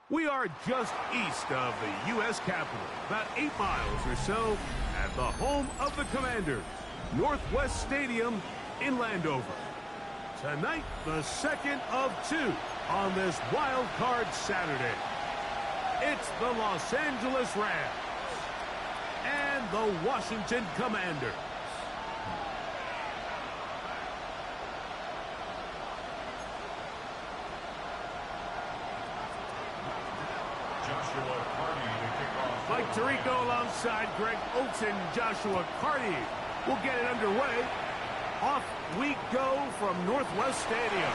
We are just east of the U.S. Capitol, about 8 miles or so, at the home of the Commanders, Northwest Stadium in Landover. Tonight, the second of 2 on this wild card Saturday. It's the Los Angeles Rams and the Washington Commanders. Mike Tirico alongside Greg Oates and Joshua Carty will get it underway. Off we go from Northwest Stadium.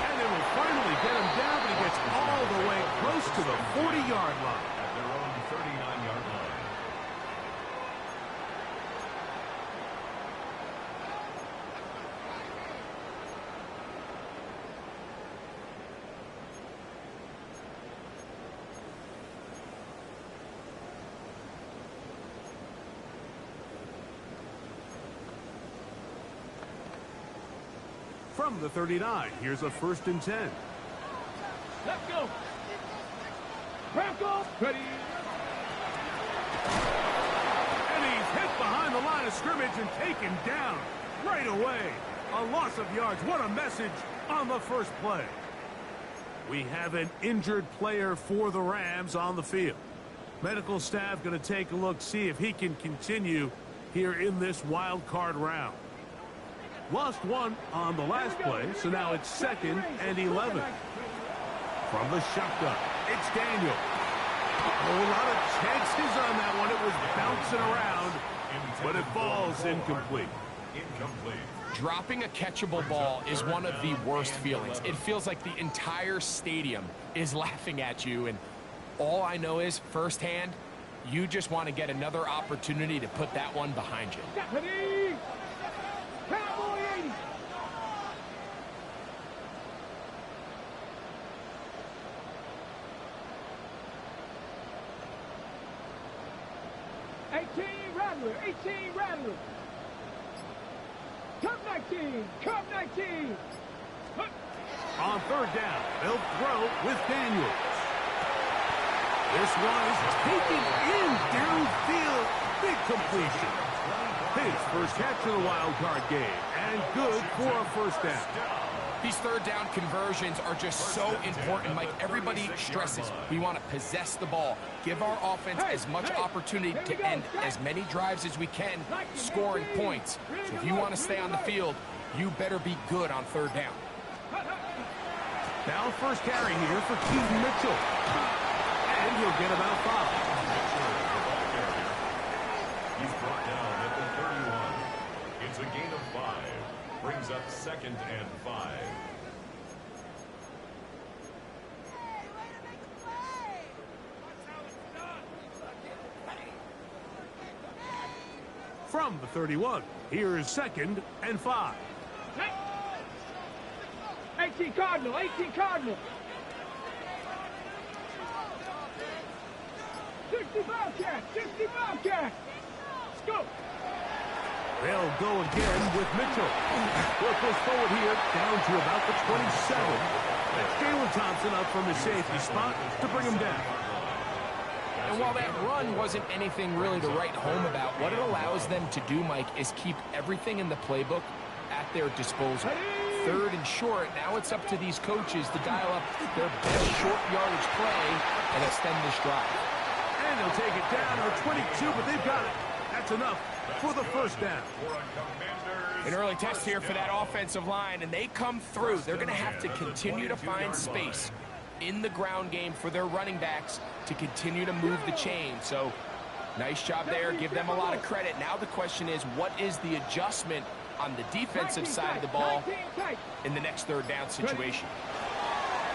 And they will finally get him down, but he gets all the way close to the 40-yard line. At their own 39-yard line. From the 39, here's a 1st and 10. Let's go. Broncos, ready. And he's hit behind the line of scrimmage and taken down right away. A loss of yards. What a message on the first play. We have an injured player for the Rams on the field. Medical staff going to take a look, see if he can continue here in this wild card round. Lost one on the last play, so now it's 2nd and 11. From the shotgun, it's Daniel. A lot of chances on that one. It was bouncing around, but it falls incomplete. Dropping a catchable ball is one of the worst feelings. It feels like the entire stadium is laughing at you, and all I know is, firsthand, you just want to get another opportunity to put that one behind you. Deputy! Cowboy 80! Rattler, 18 Rattler. Come 19, come 19. On 3rd down, they'll throw with Daniels. This one is taken in downfield. Big completion. His first catch of the wild card game, and good for a 1st down. These third down conversions are just so important, Mike. Everybody stresses we want to possess the ball, give our offense as much opportunity to end as many drives as we can, scoring points. So if you want to stay on the field, you better be good on third down. Now first carry here for Keaton Mitchell. And he'll get about 5. He's brought down at the 31. It's a gain of 5. Brings up 2nd and 5. From the 31, here's 2nd and 5. 18 Cardinal, 18 Cardinal. 60 Bobcat, 60 Bobcat. Let's go. They'll go again with Mitchell. We'll push forward here down to about the 27. That's Jalen Thompson up from his safety spot to bring him down. And while that run wasn't anything really to write home about, what it allows them to do, Mike, is keep everything in the playbook at their disposal. Third and short, now it's up to these coaches to dial up their best short yardage play and extend this drive. And they'll take it down to the 22, but they've got it. That's enough for the first down. An early test here for that offensive line, and they come through. They're going to have to continue to find space in the ground game for their running backs to continue to move the chain. So nice job there. Give them a lot of credit. Now the question is, what is the adjustment on the defensive side of the ball in the next third down situation?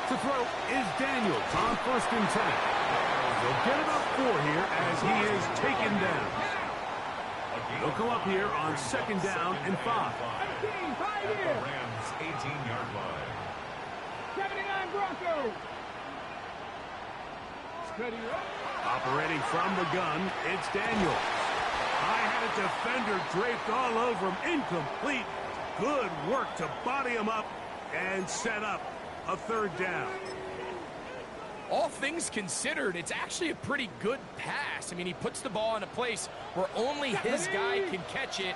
To throw is Daniels on 1st and 10. He'll get about 4 here as he is taken down. He'll come up here on 2nd down and 5. 18, 5 here. Rams 18-yard line. 79 Broncos. Steady up. Operating from the gun, it's Daniels. I had a defender draped all over him. Incomplete. Good work to body him up and set up a 3rd down. All things considered, it's actually a pretty good pass. I mean, he puts the ball in a place where only his guy can catch it.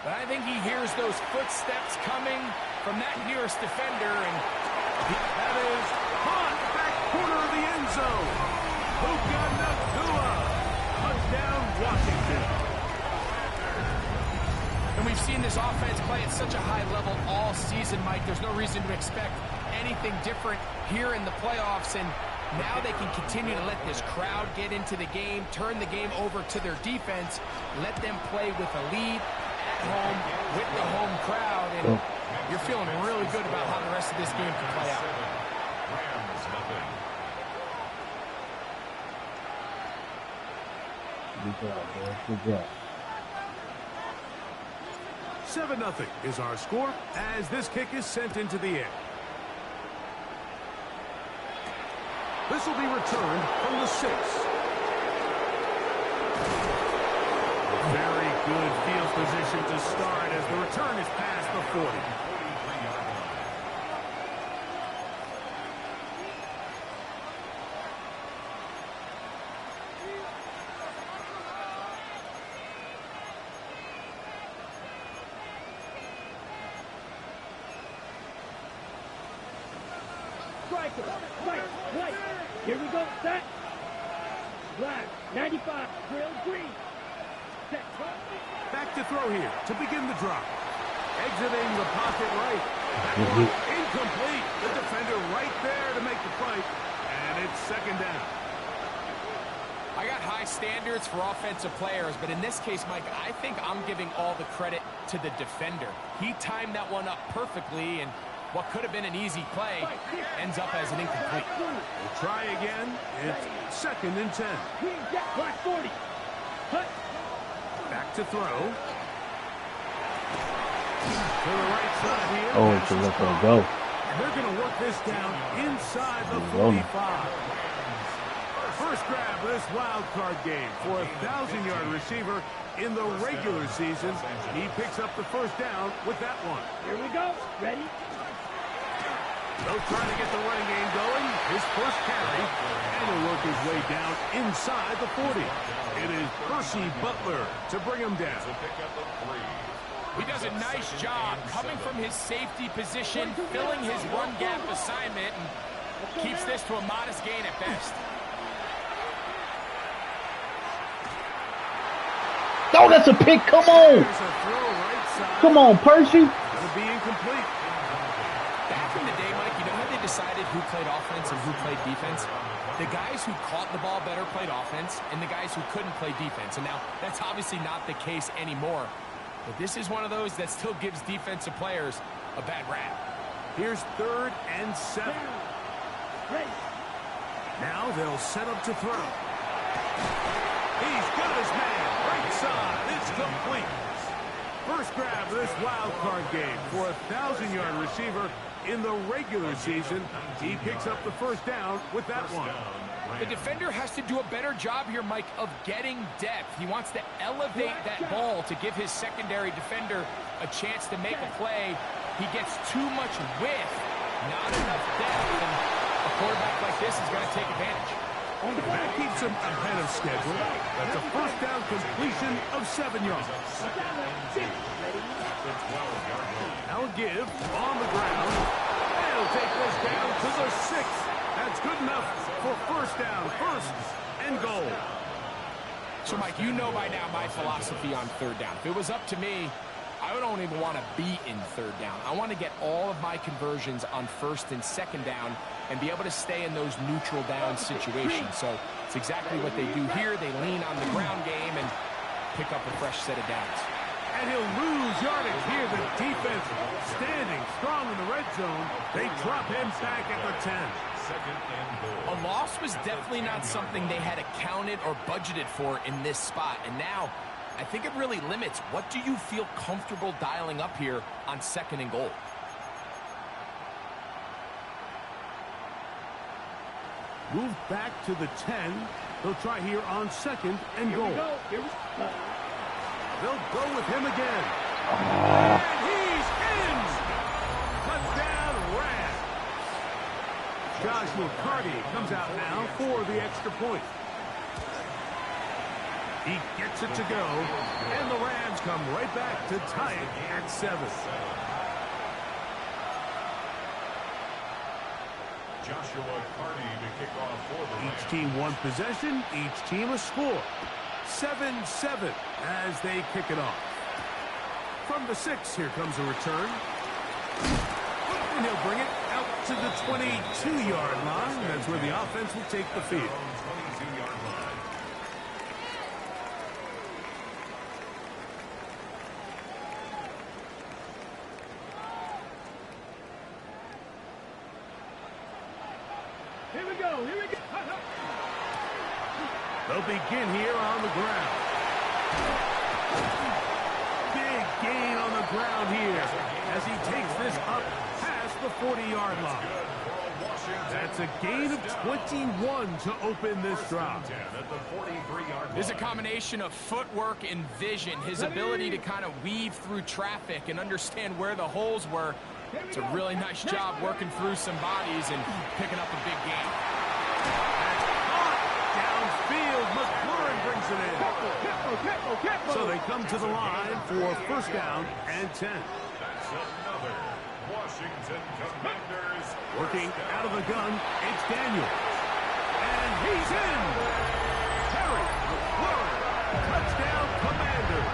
But I think he hears those footsteps coming from that nearest defender, and that is caught back corner of the end zone. Puka Nacua. Touchdown, Washington. And we've seen this offense play at such a high level all season, Mike. There's no reason to expect anything different here in the playoffs, and now they can continue to let this crowd get into the game, turn the game over to their defense, let them play with a lead at home with the home crowd, and you're feeling really good about how the rest of this game can play out. Rams nothing. Good job, boy. Good job. 7-0 is our score as this kick is sent into the air. This will be returned from the 6. Very good field position to start as the return is past the 40. Right. Here we go, set. Black, 95, drill, green. Set. Back to throw here to begin the drop. Exiting the pocket right. That one incomplete. The defender right there to make the play. And it's 2nd down. I got high standards for offensive players, but in this case, Mike, I think I'm giving all the credit to the defender. He timed that one up perfectly, and what could have been an easy play ends up as an incomplete. We'll try again. It's 2nd and 10. Green, jet, black, 40. Hut. Back to throw. To the right side here. Oh, to let that go. And they're going to work this down inside the 45. First grab of this wild card game for a 1,000-yard receiver in the regular season. He picks up the first down with that one. Here we go. Ready? They'll try to get the running game going. His first carry, and he'll work his way down inside the 40. It is Percy Butler to bring him down. To pick up the 3. He does a nice job coming from his safety position, filling his run gap assignment, and keeps this to a modest gain at best. Oh, that's a pick. Come on. Come on, Percy. It'll be incomplete. Back in the day, Mike, you know how they decided who played offense and who played defense? The guys who caught the ball better played offense, and the guys who couldn't play defense. And now, that's obviously not the case anymore. But this is one of those that still gives defensive players a bad rap. Here's 3rd and 7. Now they'll set up to throw. He's got his man. Right side. It's complete. First grab of this wild card game for a 1,000-yard receiver in the regular season. He picks up the first down with that one. The defender has to do a better job here, Mike, of getting depth. He wants to elevate that ball to give his secondary defender a chance to make a play. He gets too much width, not enough depth, and a quarterback like this is going to take advantage. That keeps him ahead of schedule. That's a first down completion of 7 yards. Now give on the ground. They'll take this down to the 6. That's good enough for first down, 1st and goal. So, Mike, you know by now my philosophy on 3rd down. If it was up to me, I don't even want to be in 3rd down. I want to get all of my conversions on 1st and 2nd down and be able to stay in those neutral down situations. So it's exactly what they do here. They lean on the ground game and pick up a fresh set of downs. And he'll lose yardage here. The defense standing strong in the red zone. They drop him back at the 10. A loss was definitely not something they had accounted or budgeted for in this spot. And now, I think it really limits what do you feel comfortable dialing up here on 2nd and goal. Move back to the 10. They'll try here on 2nd and goal. They'll go with him again. And he's in! Touchdown, Rams. Josh McCarty comes out now for the extra point. He gets it to go, and the Rams come right back to tie it at 7. Joshua Carney to kick off for the Rams. Each team one possession, each team a score. 7-7 as they kick it off. From the 6, here comes a return. And he'll bring it out to the 22-yard line. That's where the offense will take the field. 22-yard line. Here we go. Here we go. They'll begin here on the ground. Big gain on the ground here as he takes this up past the 40-yard line. That's a gain of 21 to open this drive. There's a combination of footwork and vision, his ability to kind of weave through traffic and understand where the holes were. It's a really nice job working through some bodies and picking up a big gain. Downfield, McLaurin brings it in. So they come to the line for first down and 10. That's another Washington Commanders. Working out of the gun, it's Daniel. And he's in. Terry McLaurin, touchdown Commanders.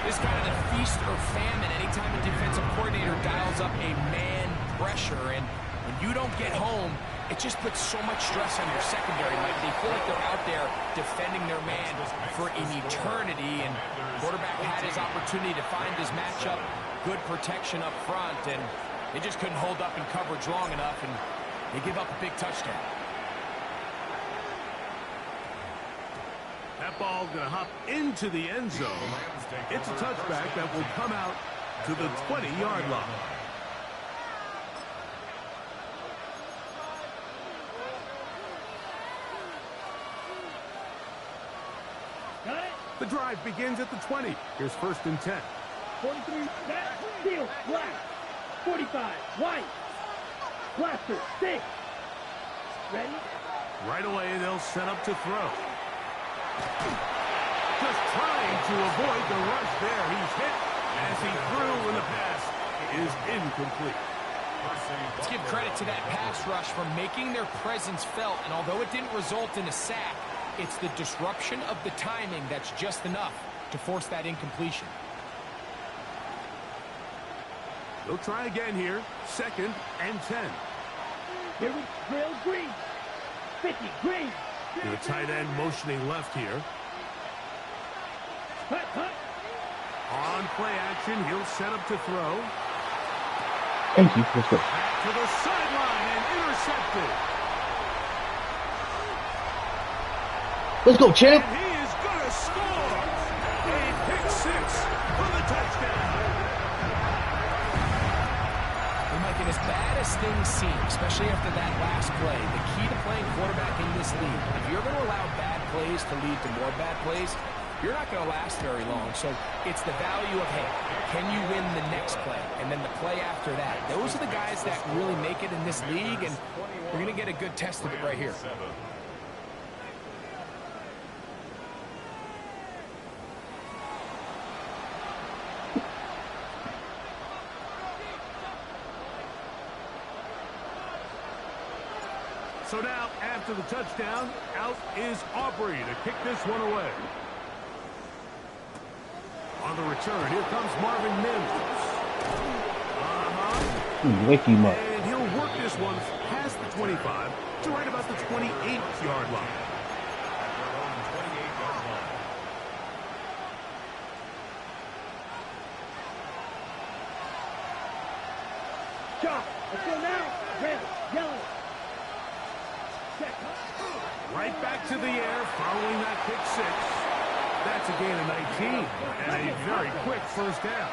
This kind of the feast or famine anytime a defensive coordinator dials up a man pressure, and when you don't get home, it just puts so much stress on your secondary. Like they feel like they're out there defending their man for an eternity, and quarterback had his opportunity to find his matchup, good protection up front, and they just couldn't hold up in coverage long enough, and they give up a big touchdown. That ball going to hop into the end zone. It's a touchback that will come out to the 20-yard line. Got it? The drive begins at the 20. Here's first and 10. 43, back, field, black. 45, white. Blaster, 6. Ready? Right away, they'll set up to throw. Just trying to avoid the rush there. He's hit as he threw when the pass is incomplete. Let's give credit to that pass rush for making their presence felt, and although it didn't result in a sack, it's the disruption of the timing that's just enough to force that incompletion. They'll try again here. 2nd and 10. Here we drill green. 50, green. The tight end motioning left here. Hut, hut. On play action, he'll set up to throw. Thank you. Let's go. Back to the sideline and intercepted. Let's go, champ. And he is going to score. A pick 6 for the touchdown. And Mike, and as bad as things seem, especially after that last play, the key to playing quarterback in this league, if you're going to allow bad plays to lead to more bad plays, you're not going to last very long. So it's the value of, hey, can you win the next play? And then the play after that. Those are the guys that really make it in this league, and we're going to get a good test of it right here. So now, after the touchdown, out is Aubrey to kick this one away. On the return, here comes Marvin Mims. Wake him up. And he'll work this one past the 25 to right about the 28-yard line. Chop. Let's go now. Red, yellow. Check. Right back to the air following that pick 6. That's a gain of 19 and a very quick first down.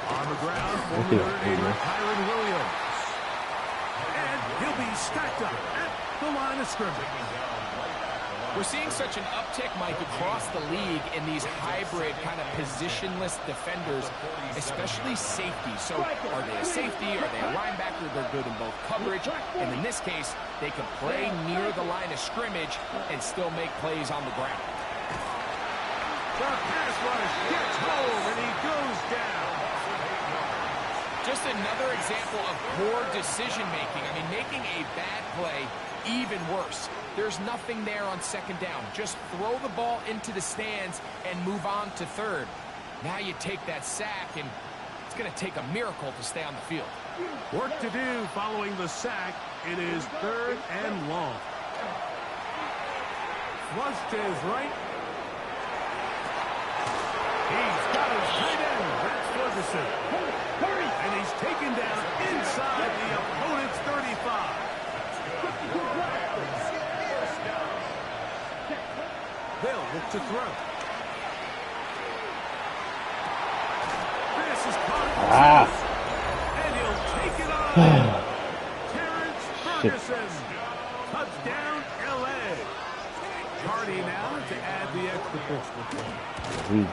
On the ground, former Notre Dame Kyron Williams. And he'll be stacked up at the line of scrimmage. We're seeing such an uptick, Mike, across the league in these hybrid kind of positionless defenders, especially safety. So are they a safety? Are they a linebacker? They're good in both coverage. And in this case, they can play near the line of scrimmage and still make plays on the ground. The pass rush gets home, and he goes down. Just another example of poor decision-making. I mean, making a bad play even worse. There's nothing there on 2nd down. Just throw the ball into the stands and move on to 3rd. Now you take that sack, and it's going to take a miracle to stay on the field. Work to do following the sack. It is 3rd and long. Flush to his right. He's got his tight end. That's Ferguson. Hurry. And he's taken down inside the opponent's 35. They'll look to throw. This is caught. And he'll take it on. Terrence Ferguson. Touchdown, L.A. Hardy now to add the extra point.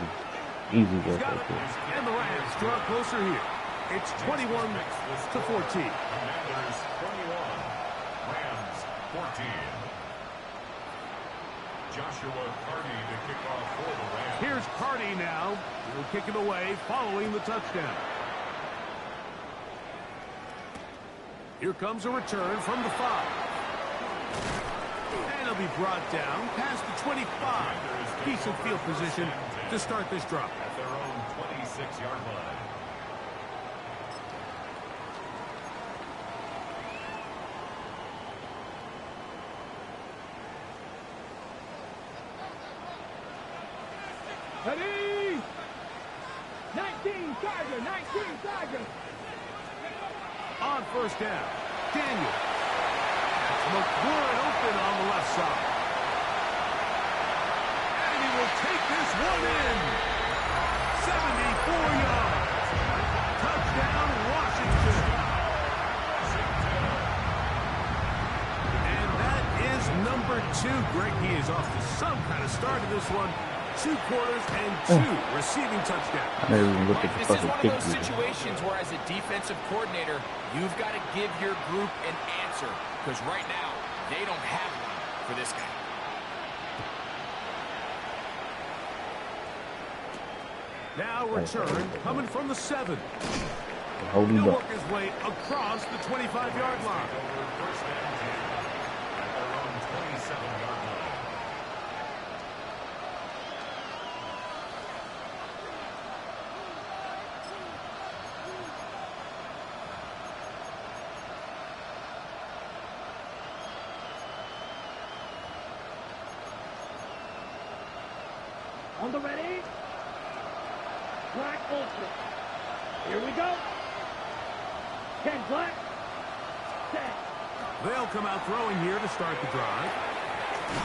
Easy work right there. And the Rams draw closer here. It's 21-14. Commanders 21, Rams 14. Joshua Carty to kick off for the Rams. Here's Carty now. He'll kick it away following the touchdown. Here comes a return from the 5. And he'll be brought down past the 25. Decent field position to start this drop. At their own 26-yard line. Ready? 19 Tiger, 19 Tiger. On 1st down, Daniel. McLaurin open on the left side. And he will take this one in. 74 yards. Touchdown, Washington. And that is number 2. Greg, he is off to some kind of start in this one. 2 quarters and 2 receiving touchdowns. I never even looked at the This is fucking one of kick those leader. situations where as a defensive coordinator, you've got to give your group an answer. Because right now, they don't have one for this guy. Now return coming from the 7. Holding He'll up. work his way across the 25-yard line. First and 10 at their own 27-yard line. On the ready. Black ultra. Here we go. 10 black. Set. They'll come out throwing here to start the drive.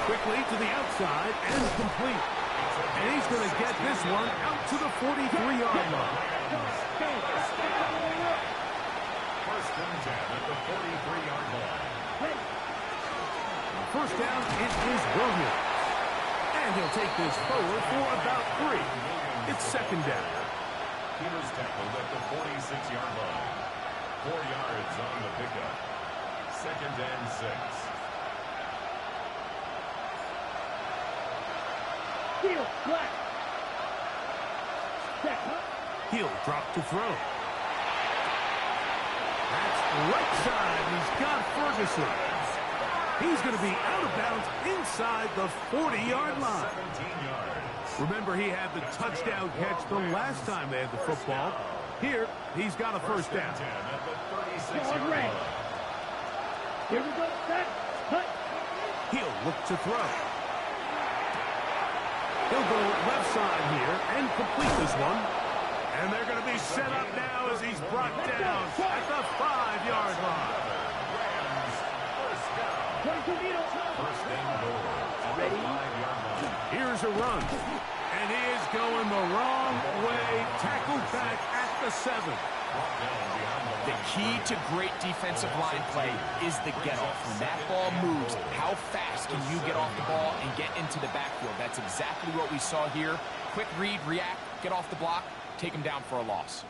Quickly to the outside and complete. And he's going to get this one out to the 43-yard line. First and 10 at the 43-yard line. First down, it is Williams. And he'll take this forward for about 3. It's second down. Peters tackled at the 46-yard line. 4 yards on the pickup. Second and 6. Steal. Black. Set. He'll drop to throw. That's right side. He's got Ferguson. He's going to be out of bounds inside the 40-yard line. 17 yards. Remember, he had the touchdown catch the last time they had the football. Here, he's got a first down. 10 at the 36-yard Yard red. line. Here we go. Set. Cut. He'll look to throw. He'll go left side here and complete this one. And they're going to be set up now as he's brought down at the 5-yard line. Rams, first down. 22 meters. First and goal. On the 5-yard line. Here's a run. And he is going the wrong way. Tackled back at the 7. Brought down behind the The key to great defensive line play is the get-off. When that ball moves, how fast can you get off the ball and get into the backfield? That's exactly what we saw here. Quick read, react, get off the block, take him down for a loss.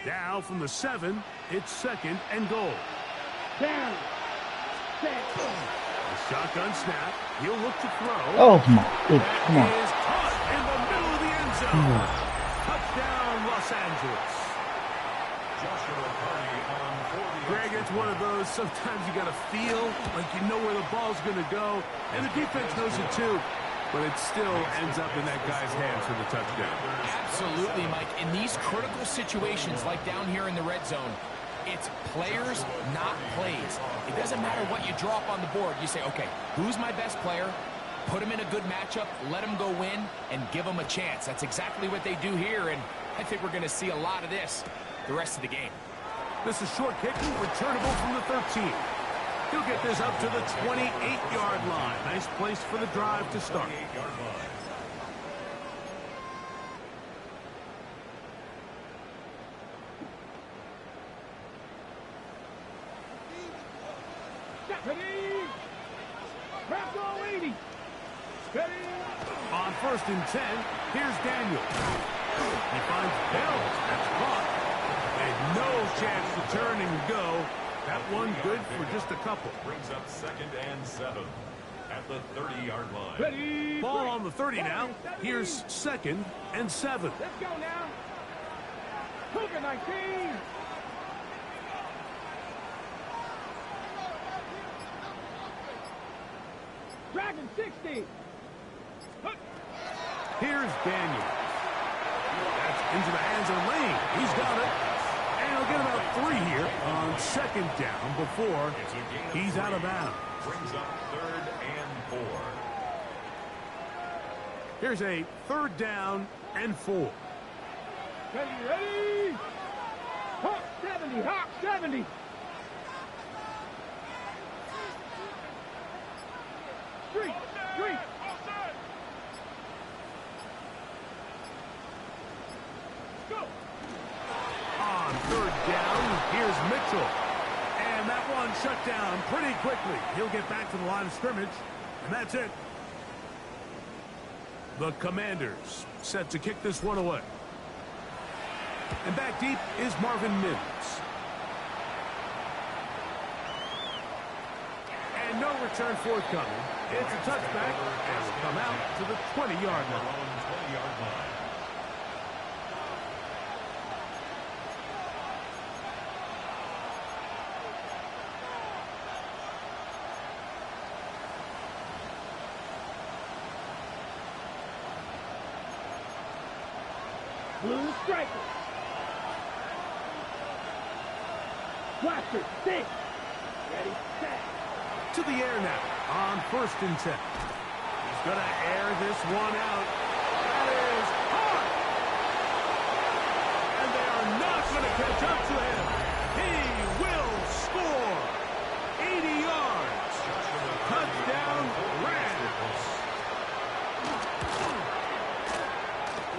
Now from the 7, it's second and goal. Down. Set. A shotgun snap. He'll look to throw. Oh my goodness, come That on. is caught in the middle of the end zone. Touchdown, Los Angeles. Joshua Carney on 40. Greg, it's one of those, sometimes you got to feel like you know where the ball's going to go, and the defense knows it too, but it still ends up in that guy's hands for the touchdown. Absolutely, Mike. In these critical situations, like down here in the red zone, it's players, not plays. It doesn't matter what you draw up on the board. You say, okay, who's my best player? Put him in a good matchup, let him go win, and give him a chance. That's exactly what they do here, and I think we're going to see a lot of this the rest of the game. This is short kicking, returnable from the 13. He'll get this up to the 28-yard line. Nice place for the drive to start. 28-yard line. Ready. Crap go 80. Ready. On first and 10, here's Daniel. He finds Bell. That's caught. And no chance to turn and go. That one good for just a couple. Brings up second and 7 at the 30-yard line. Ready. Ball on the 30 now. Here's second and 7. Let's go now. Cougar 19. Dragon 60. Here's Daniel. That's into the hands of Lane. He's got it. And he'll get about 3 here on second down before It's a gain of he's out of 3. bounds. Brings up third and 4. Here's a third down and 4. Ready, ready. Hawk 70, Hawk 70. Street, street. Go. On third down, here's Mitchell. And that one shut down pretty quickly. He'll get back to the line of scrimmage, and that's it. The Commanders set to kick this one away. And back deep is Marvin Mims. And no return forthcoming. It's a touchback and will come out to the 20-yard line. Blue striker. Blaster, 6. Ready, set. To the air now on 1st and 10. He's going to air this one out. That is hard. And they are not going to catch up to him. He will score. 80 yards. Touchdown, Rams.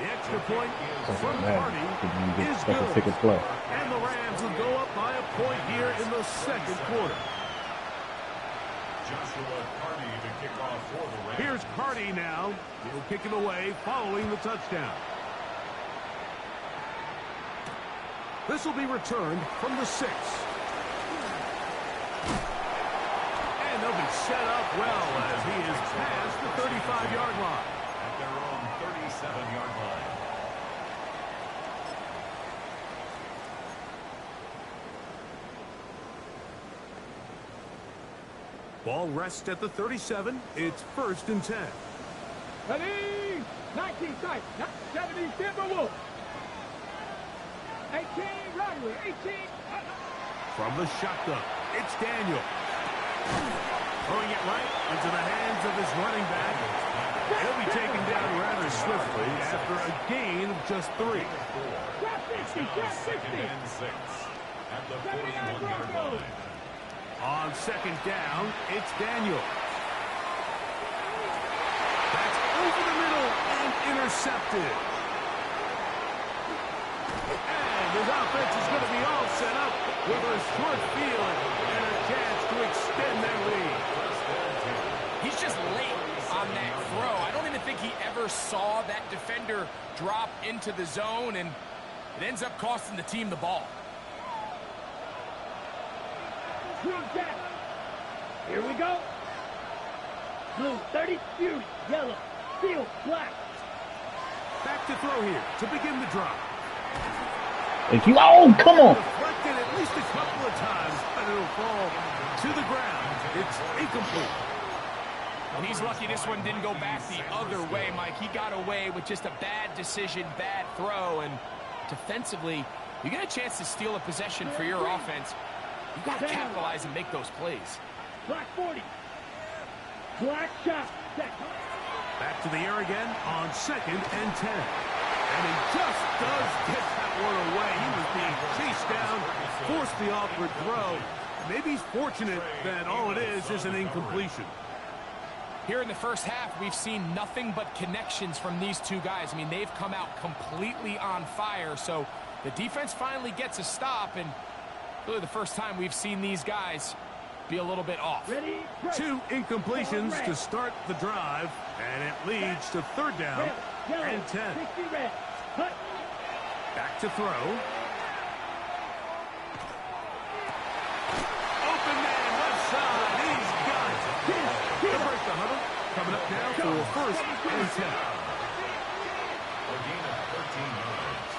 The extra point from Hardy is good. And the Rams will go up by a point here in the 2nd quarter. To kick off for the Rams. Here's Hardy now. He'll kick it away following the touchdown. This will be returned from the 6. And they'll be set up well as he is past the 35-yard line. At their own 37-yard line. Ball rests at the 37. It's 1st and 10. Ready, 19 sight, 70 Timberwolves. 18 Runway, 18. From the shotgun, it's Daniel. Throwing it right into the hands of his running back. He'll be taken down rather swiftly after a gain of just 3. Drop 60, drop 60. And 6 at the 41-yard line. On 2nd down, it's Daniel. That's over the middle and intercepted. And his offense is going to be all set up with a short field and a chance to extend their lead. He's just late on that throw. I don't even think he ever saw that defender drop into the zone, and it ends up costing the team the ball. Green jack. Here we go. Blue, 30, Fury, yellow, steel, black. Back to throw here to begin the drive. Thank you. Oh, come on. Deflected at least a couple of times, but it'll fall to the ground. It's incomplete. And he's lucky this one didn't go back the other way, Mike. He got away with just a bad decision, bad throw, and defensively, you get a chance to steal a possession for your offense. You've got to capitalize and make those plays. Black 40. Black shot. Back to the air again on 2nd and 10. And he just does get that one away. He was being chased down, forced the awkward throw. Maybe he's fortunate that all it is an incompletion. Here in the first half, we've seen nothing but connections from these two guys. I mean, they've come out completely on fire. So the defense finally gets a stop, and really the first time we've seen these guys be a little bit off. Ready, 2 incompletions to start the drive, and it leads to 3rd down and 10. Back to throw. Open man, left side. He's got it. He'll break the huddle. Coming up now for 1st and 10. A gain of 13 yards.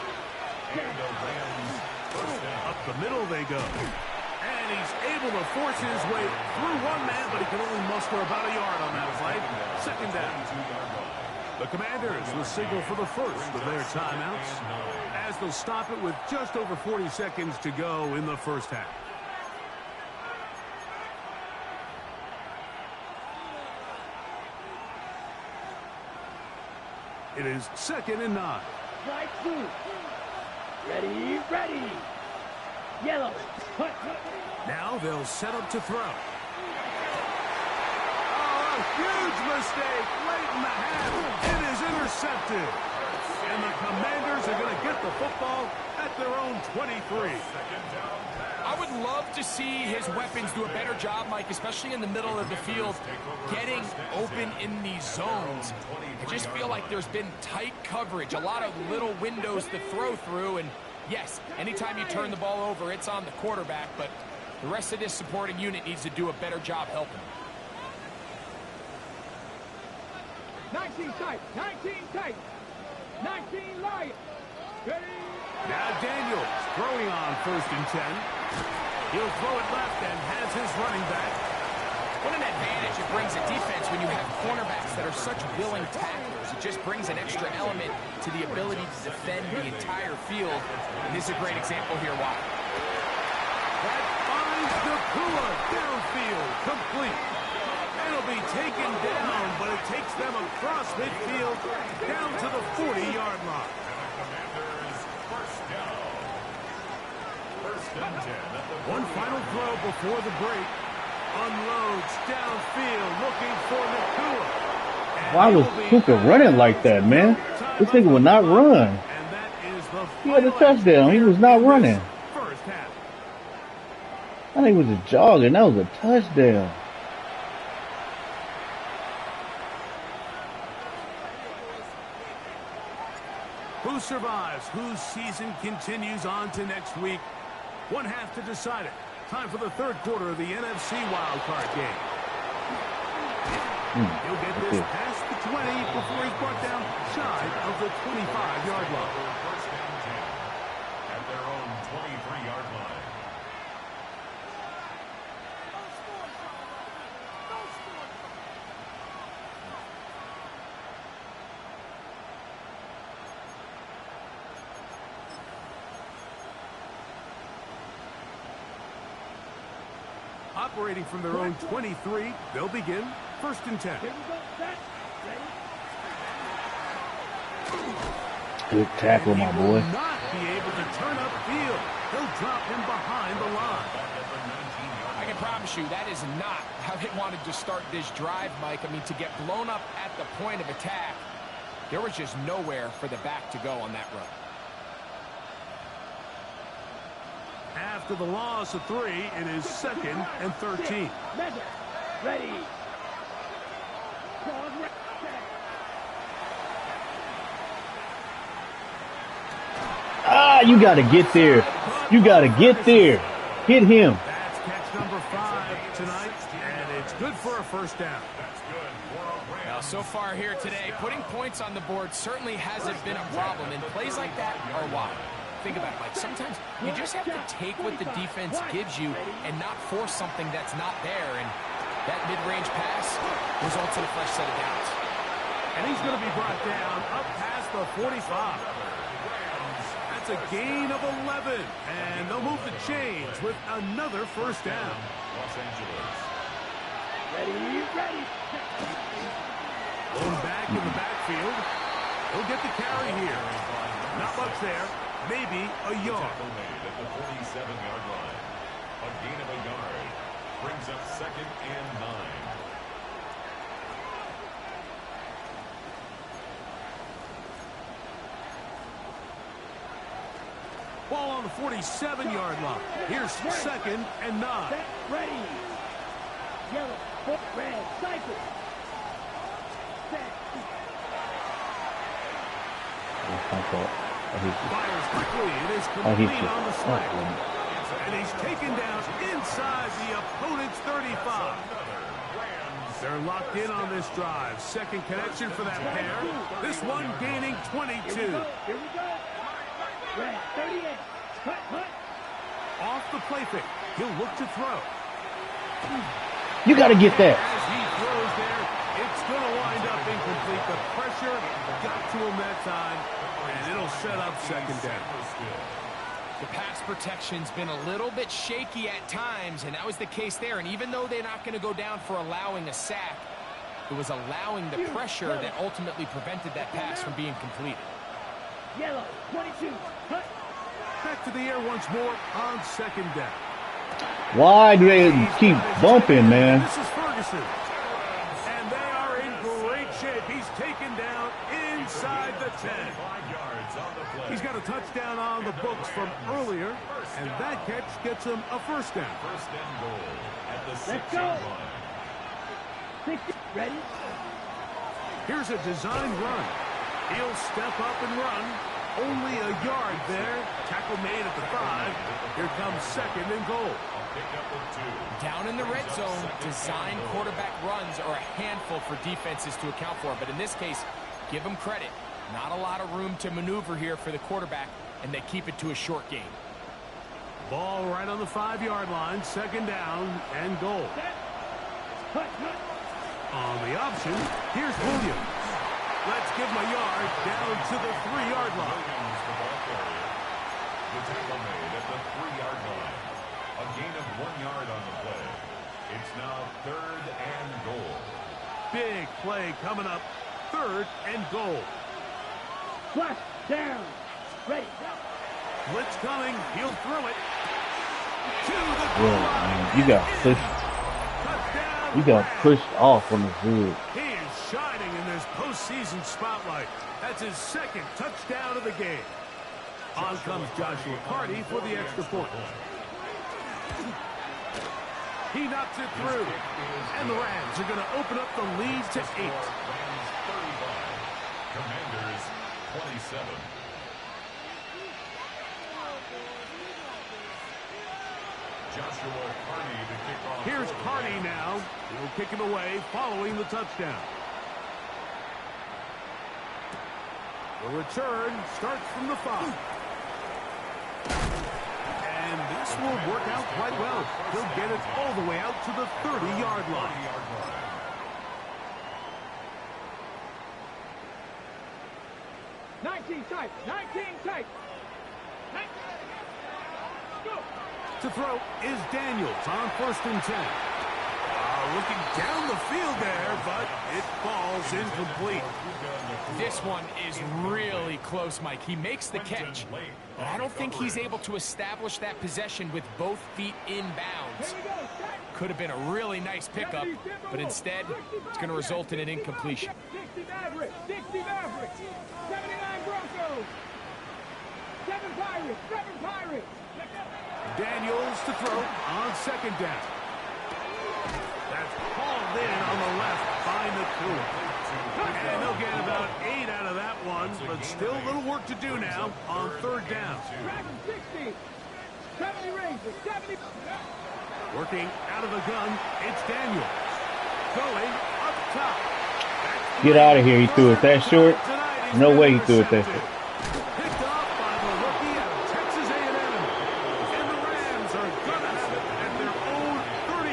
And the Rams first down. Up the middle they go. And he's able to force his way through one man, but he can only muster about a yard on that play. 2nd down. The Commanders will signal for the first of their timeouts as they'll stop it with just over 40 seconds to go in the first half. It is 2nd and 9. Light blue. Ready, ready. Yellow. Hut, hut. Now they'll set up to throw. Oh, a huge mistake late in the half. It is intercepted. And the Commanders are going to get the football at their own 23. 2nd down pass. I would love to see his weapons do a better job, Mike, especially in the middle of the field, getting open in these zones. I just feel like there's been tight coverage, a lot of little windows to throw through, and yes, anytime you turn the ball over, it's on the quarterback, but the rest of this supporting unit needs to do a better job helping. 19 tight, 19 tight, 19 Lions. Ready? Now Daniels throwing on 1st and 10. He'll throw it left and has his running back. What an advantage it brings a defense when you have cornerbacks that are such willing tacklers. It just brings an extra element to the ability to defend the entire field. And this is a great example here. Why? That finds Nikah downfield, complete. It'll be taken down, but it takes them across midfield down to the 40-yard line. One final throw before the break. Unloads downfield, looking for Nikah. Why was Cooper running like that, man? This nigga would not run. And that is the He had a touchdown. He was not running. first half. I think it was just jogging. That was a touchdown. Who survives? Whose season continues on to next week? One half to decide it. Time for the third quarter of the NFC wildcard game. He'll get this past the 20 before he's brought down shy of the 25-yard line. First and 10 at their own 23-yard line. Operating from their own 23, they'll begin 1st and 10. Here we go, set, ready? Good tackle, my He boy. will not be able to turn upfield. He'll drop him behind the line. I can promise you that is not how they wanted to start this drive, Mike. I mean, to get blown up at the point of attack, there was just nowhere for the back to go on that run. After the loss of 3, it is 2nd and 13. Measure. Ready. Cross, right, set. Ah, you got to get there. You got to get there. Hit him. That's catch number 5 tonight, and it's good for a first down. Now, so far here today, putting points on the board certainly hasn't been a problem, and plays like that are why. Think about it, Mike. Sometimes you just have to take what the defense gives you and not force something that's not there, and that mid-range pass results in a fresh set of downs. And he's going to be brought down up past the 45. That's a gain of 11, and they'll move the chains with another first down. Los Angeles. Ready, ready. Going back in the backfield. He'll get the carry here. Not much there. Maybe a yard. Tackle made at the 47-yard line. A gain of a yard brings up 2nd and 9. Ball on the 47-yard line. Here's 2nd and 9. Set, ready. Yellow, foot, red, cycle. Set. That's my fault. Fires quickly. It is complete on the slant. And he's taken down inside the opponent's 35. They're locked in on this drive. Second connection for that pair. This one gaining 22. Here we go. Red, 38. Cut, cut. Off the play fake. He'll look to throw. You got to get that. As he throws there, it's going to wind up incomplete. The pressure got to him that time, and it'll set up 2nd down. The pass protection's been a little bit shaky at times, and that was the case there. And even though they're not going to go down for allowing a sack, it was allowing the pressure that ultimately prevented that pass from being completed. Yellow, 22. Cut. Back to the air once more on 2nd down. Why do they keep bumping, man? This is Ferguson. And they are in great shape. He's taken down inside the 10. 5 yards on the play. He's got a touchdown on the books from earlier, and that catch gets him a first down. First and goal at the Let's 6-yard go. line. 60. Ready? Here's a design run. He'll step up and run. Only a yard there. Tackle made at the 5. Here comes second and goal. Picked up with 2. Down in the red zone, design quarterback runs are a handful for defenses to account for. But in this case, give them credit. Not a lot of room to maneuver here for the quarterback, and they keep it to a short game. Ball right on the 5-yard line. Second down and goal. Hut, hut. On the option, here's Williams. Let's give him a yard down to the 3-yard line. Williams, the ball carrier. The tackle made at the 3-yard line. A gain of 1 yard on the play. It's now third and goal. Big play coming up. Third and goal. Flash down. Ready. Blitz coming. He'll throw it. To the Yeah, goal man, line. you got pushed. Touchdown, You got Rams. pushed off on the field. He is shining in this postseason spotlight. That's his second touchdown of the game. On comes Joshua Carty for the extra point. He knocks it through. And the Rams are going to open up the lead to 8. Rams 35. Commanders 27. Joshua Carney to kick off. Here's for the Carty Rams. now. He'll kick it away following the touchdown. The return starts from the 5. And this will work out quite well. He'll get it all the way out to the 30-yard line. 30-yard line. Tight. 19 tight. 19. Go. To throw is Daniels on 1st and 10. Looking down the field there, but it falls incomplete. This one is really close, Mike. He makes the catch, but I don't think he's able to establish that possession with both feet in bounds. Here we go. Could have been a really nice pickup, but instead, it's going to result in an incompletion. 60 Mavericks. 60 Mavericks. 79 Broncos. 7 Pirates. 7 Pirates. Daniels to throw on 2nd down. That's hauled in on the left by McCool. And they'll get about 8 out of that one, but still a little work to do now on 3rd down. Dragon 60. 70 Rangers. 70. Working out of the gun, it's Daniels. Going up top. Get out of here. He threw it that short. No way he threw it that short. Picked off by the rookie out of Texas A&M. And the Rams are gonna have it at their own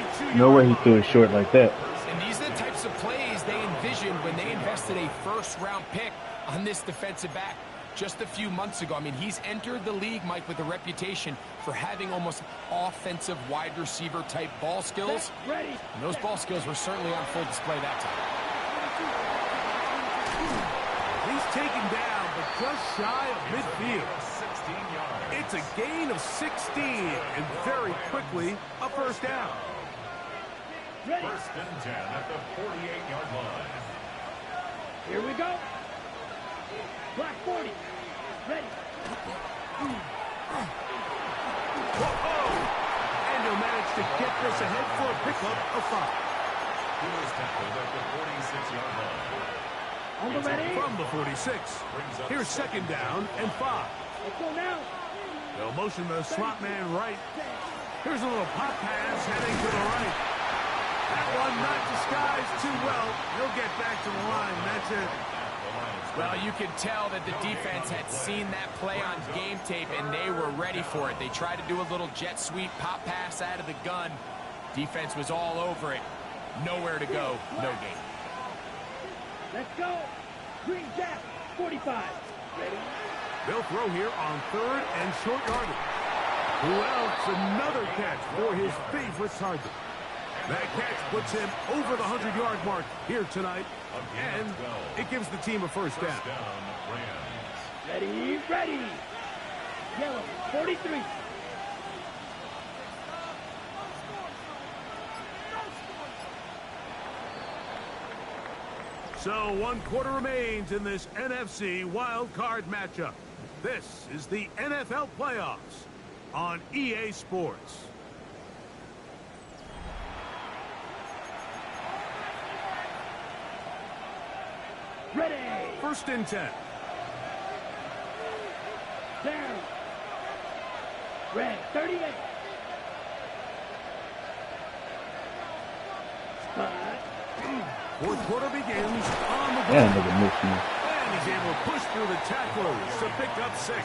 32-yard No way he line. threw it short like that. And these are the types of plays they envisioned when they invested a first-round pick on this defensive back just a few months ago. I mean, he's entered the league, Mike, with a reputation for having almost offensive wide receiver type ball skills. Ready. And those ball skills were certainly on full display that time. He's taken down, but just shy of midfield. 16 yards. It's a gain of 16, and very quickly, a first down. Ready. 1st and 10 at the 48-yard line. Here we go. Black 40. Ready. And he'll manage to get this ahead for a pickup of 5. He was tackled at the 46-yard line. On the ready. From the 46, here's 2nd down and 5. Let's go now. They'll motion the slot man right. Here's a little pop pass heading to the right. That one not disguised too well. He'll get back to the line. That's it. Well, you could tell that the defense had seen that play on game tape, and they were ready for it. They tried to do a little jet sweep pop pass out of the gun. Defense was all over it. Nowhere to go, no gain. Let's go. Green Jack. 45. Ready. They'll throw here on 3rd and short yardage. Who else? Another catch for his favorite target. That catch puts him over the 100-yard mark here tonight, and it gives the team a first down. First down, Rams. Ready. Ready. Yellow. 43. So 1 quarter remains in this NFC wild card matchup. This is the NFL playoffs on EA Sports. Ready. 1st and 10. Down. Red, 38. Spot. 4th quarter begins on the Yeah, ball. nigga missed me. And he's able to push through the tacklers to pick up 6.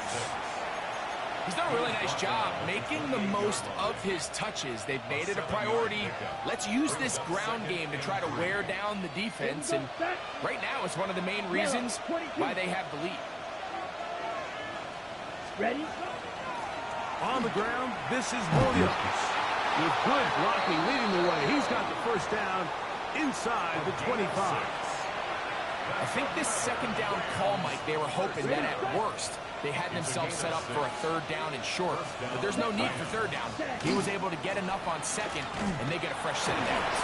He's done a really nice job making the most of his touches. They've made it a priority. Let's use this ground game to try to wear down the defense. And right now, it's one of the main reasons why they have the lead. Ready. On the ground, this is Williams. With good blocking leading the way, he's got the 1st down inside the 25. I think this 2nd down call, Mike, they were hoping that at worst they had themselves set up for a 3rd down and short. But there's no need for 3rd down. He was able to get enough on 2nd, and they get a fresh set of downs.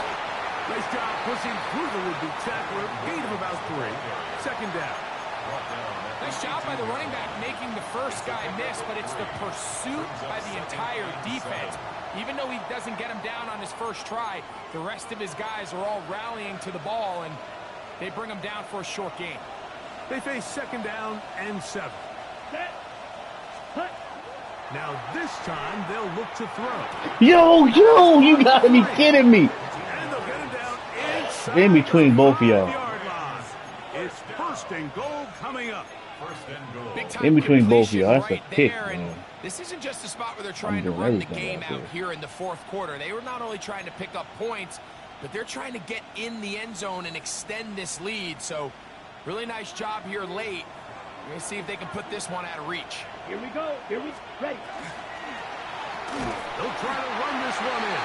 Nice job pushing through the would-be tackler. Gain of about 3. 2nd down. Nice job by the running back making the first guy miss, but it's the pursuit by the entire defense. Even though he doesn't get him down on his first try, the rest of his guys are all rallying to the ball, and they bring him down for a short gain. They face 2nd down and 7. Set. Hut. Now this time they'll look to throw. Yo, you gotta be kidding me. And they'll get him down inside In between both of the y'all. 5-yard line. It's 1st and goal coming up. 1st and goal. Big time In between both of y'all. That's a right pick, there, and man. this isn't just a spot where they're trying to doing run the everything game out out here in the 4th quarter. They were not only trying to pick up points, but they're trying to get in the end zone and extend this lead. So really nice job here late. We're going to see if they can put this one out of reach. Here we go. Ready. They'll try to run this one in.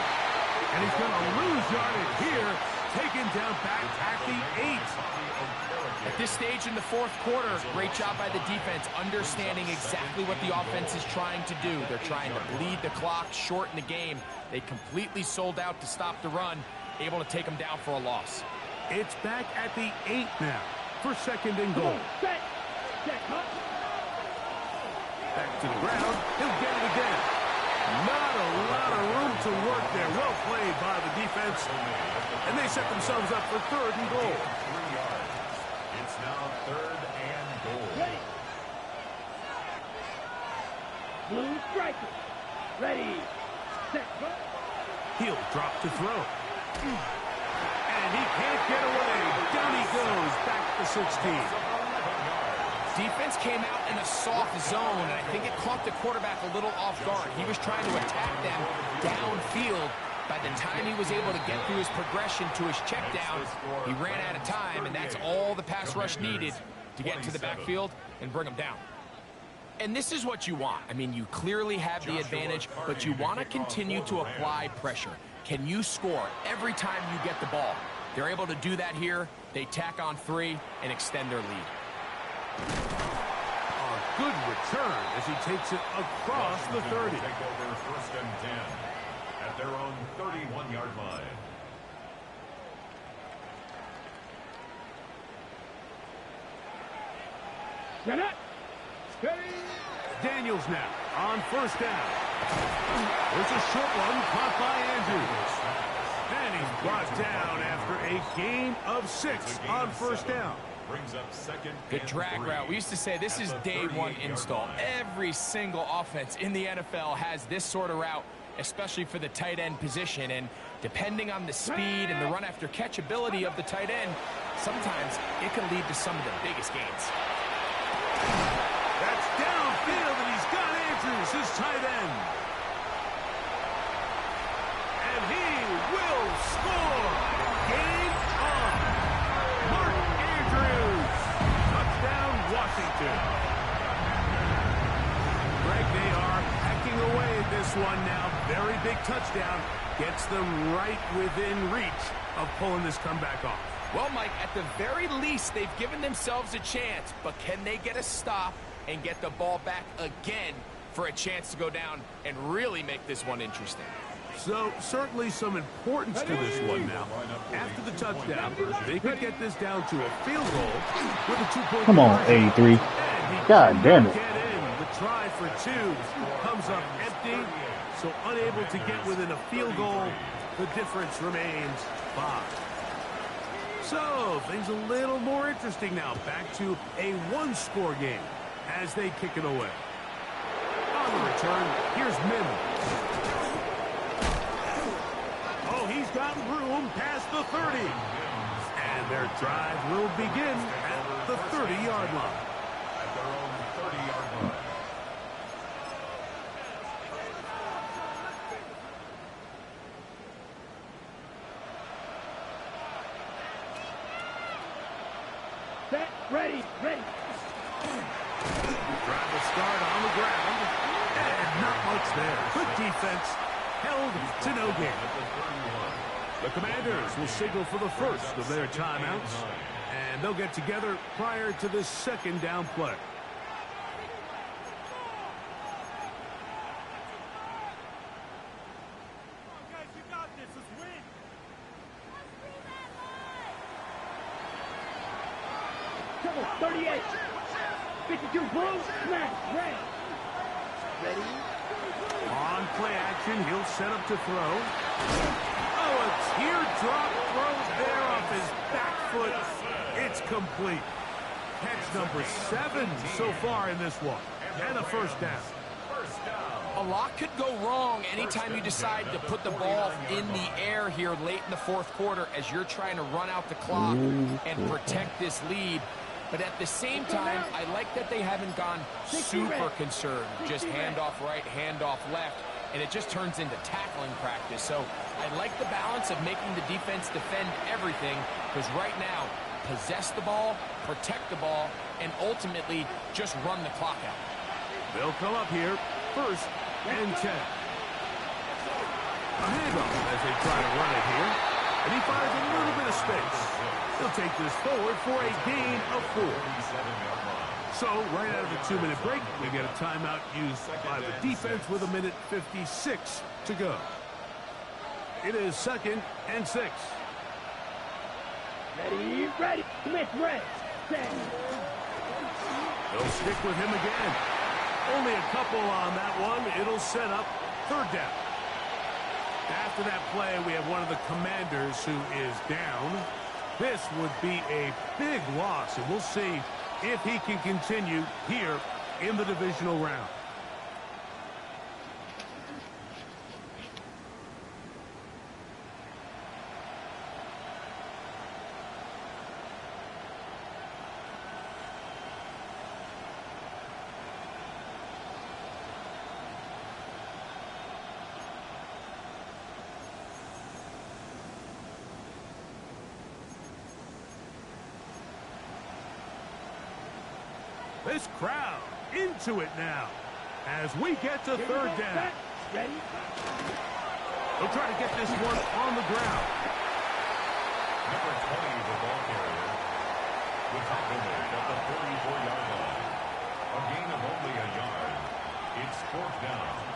And he's going to lose yardage here. Taken down back at the 8. At this stage in the 4th quarter, great job by the defense, understanding exactly what the offense is trying to do. They're trying to bleed the clock, shorten the game. They completely sold out to stop the run, able to take them down for a loss. It's back at the 8 now for 2nd and goal. Set. Check. Hut. Back to the ground. He'll get it again. Not a lot of room to work there. Well played by the defense. And they set themselves up for 3rd and goal. 3 yards. It's now 3rd and goal. Ready. Blue striker. Ready. Set. Hut. He'll drop to throw. And he can't get away. Down he goes. Back to 16. Defense came out in a soft zone, and I think it caught the quarterback a little off guard. He was trying to attack them downfield. By the time he was able to get through his progression to his check down, he ran out of time, and that's all the pass rush needed to get into the backfield and bring him down. And this is what you want. I mean, you clearly have the advantage, but you want to continue to apply pressure. Can you score every time you get the ball? They're able to do that here. They tack on 3 and extend their lead. A good return as he takes it across the 30. Take over 1st and 10 at their own 31-yard line. Set up. Daniels now on 1st down. There's a short one caught by Andrews. And he's brought down after a gain of 6 on 1st down. Brings up 2nd Good and drag 3. route. We used to say this is day 1 install. Every single offense in the NFL has this sort of route, especially for the tight end position. And depending on the speed and the run after catch ability of the tight end, sometimes it can lead to some of the biggest gains. That's downfield, and he's got Andrews, his tight end. And he will score. Game on. Mark Andrews. Touchdown, Washington. Greg, they are hacking away at this one now. Very big touchdown. Gets them right within reach of pulling this comeback off. Well, Mike, at the very least, they've given themselves a chance, but can they get a stop and get the ball back again for a chance to go down and really make this one interesting? So, certainly some importance to this one now. After the touchdown, they could get this down to a field goal with a 2-point Come on, conversion. 83. God damn it. Get in. The try for two comes up empty, so unable to get within a field goal. The difference remains 5. So, things a little more interesting now. Back to a one-score game as they kick it away. On the return, here's Mims. Oh, he's got room past the 30. And their drive will begin at the 30-yard line. At their own 30-yard line. Set, ready, ready. Drive will start on the ground. And not much there. Good defense. Held to no gain. The Commanders will signal for the first of their timeouts. And they'll get together prior to this second down play. Guys, you got this. Let's win. 38. 52 blue, smash, red. Ready? On play action, he'll set up to throw. Oh, a teardrop throw there off his back foot. It's complete. Catch number 7 so far in this one. And a first down. A lot could go wrong anytime you decide to put the ball in the air here late in the fourth quarter as you're trying to run out the clock and protect this lead. But at the same time, I like that they haven't gone super conserved. Just handoff right, handoff left, and it just turns into tackling practice. So I like the balance of making the defense defend everything, because right now, possess the ball, protect the ball, and ultimately just run the clock out. They'll come up here, first and 10. A handoff as they try to run it here. And he finds a little bit of space. He'll take this forward for a gain of 4. So, right out of the 2-minute break, we get a timeout used by the defense with 1:56 to go. It is 2nd and 6. Ready, ready. Smith, red. Set. They'll stick with him again. Only a couple on that one. It'll set up 3rd down. After that play, we have one of the Commanders who is down. This would be a big loss, and we'll see if he can continue here in the divisional round. This crowd into it now as we get to 3rd down. Ready? They'll try to get this one on the ground. Number 20, the ball carrier. The tackle made at the 34-yard line. A gain of only a yard. It's 4th down.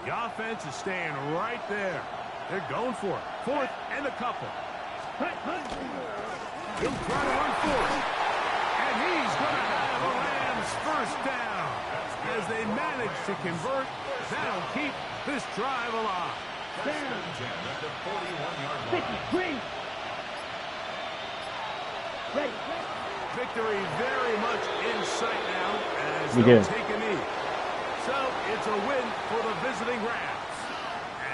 The offense is staying right there. They're going for it. 4th and a couple. He'll try to run for it. And he's going to have the Rams first down. As they manage to convert, that'll keep this drive alive. Down. At the 41-yard line. 53. Ready. Victory very much in sight now as We they'll did. take a knee. So it's a win for the visiting Rams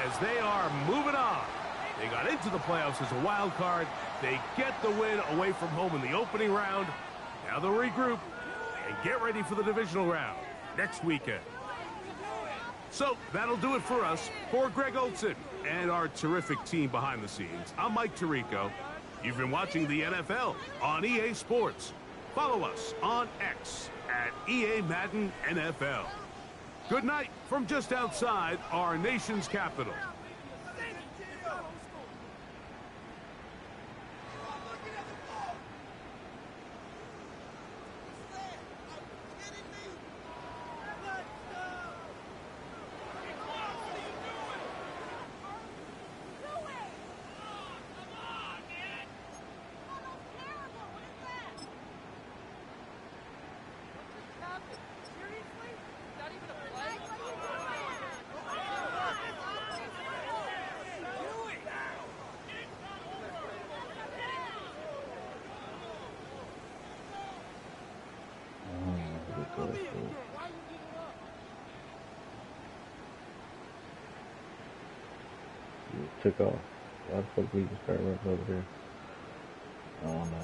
as they are moving on. They got into the playoffs as a wild card. They get the win away from home in the opening round. Now they'll regroup and get ready for the divisional round next weekend. So that'll do it for us. For Greg Olson and our terrific team behind the scenes, I'm Mike Tirico. You've been watching the NFL on EA Sports. Follow us on X at EA Madden NFL. Good night from just outside our nation's capital. Took off. Why the fuck we just started running over there? I don't know.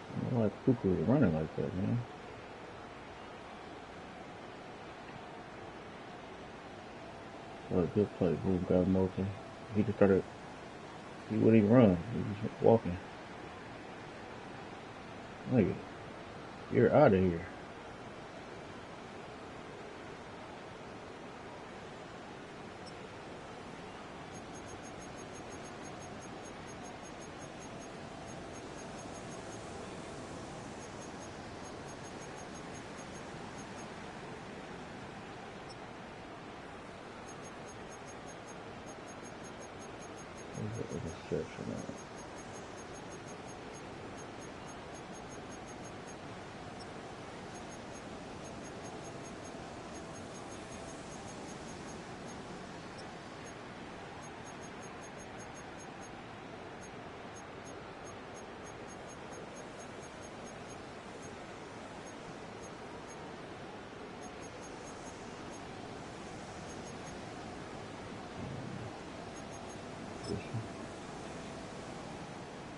I don't like Cuckoo running like that, man. What a good play. Boom, got him open. He just started, he wouldn't even run. He was just walking. Look at it. You're out of here.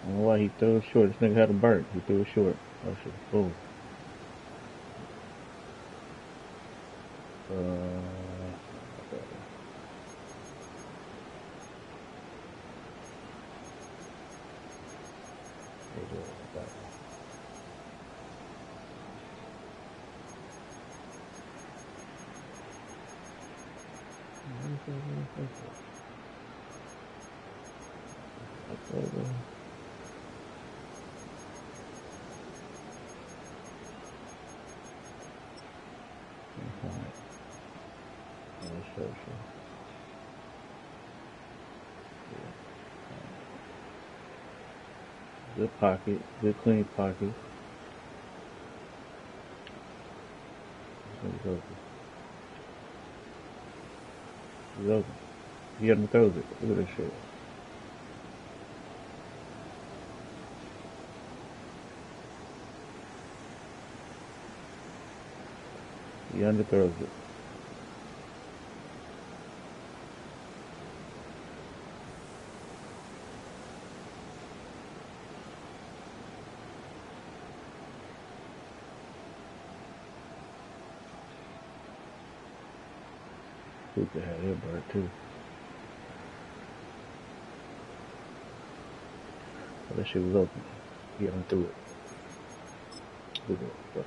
I don't know why he threw it short. This nigga had a burnt. He threw it short. Oh shit. Boom. Good pocket, good clean pocket. He's open. He's open. He underthrows it. Look at this shit. He underthrows it. Cooper had him burnt too. But that shit was open. He got him through it. Look at it.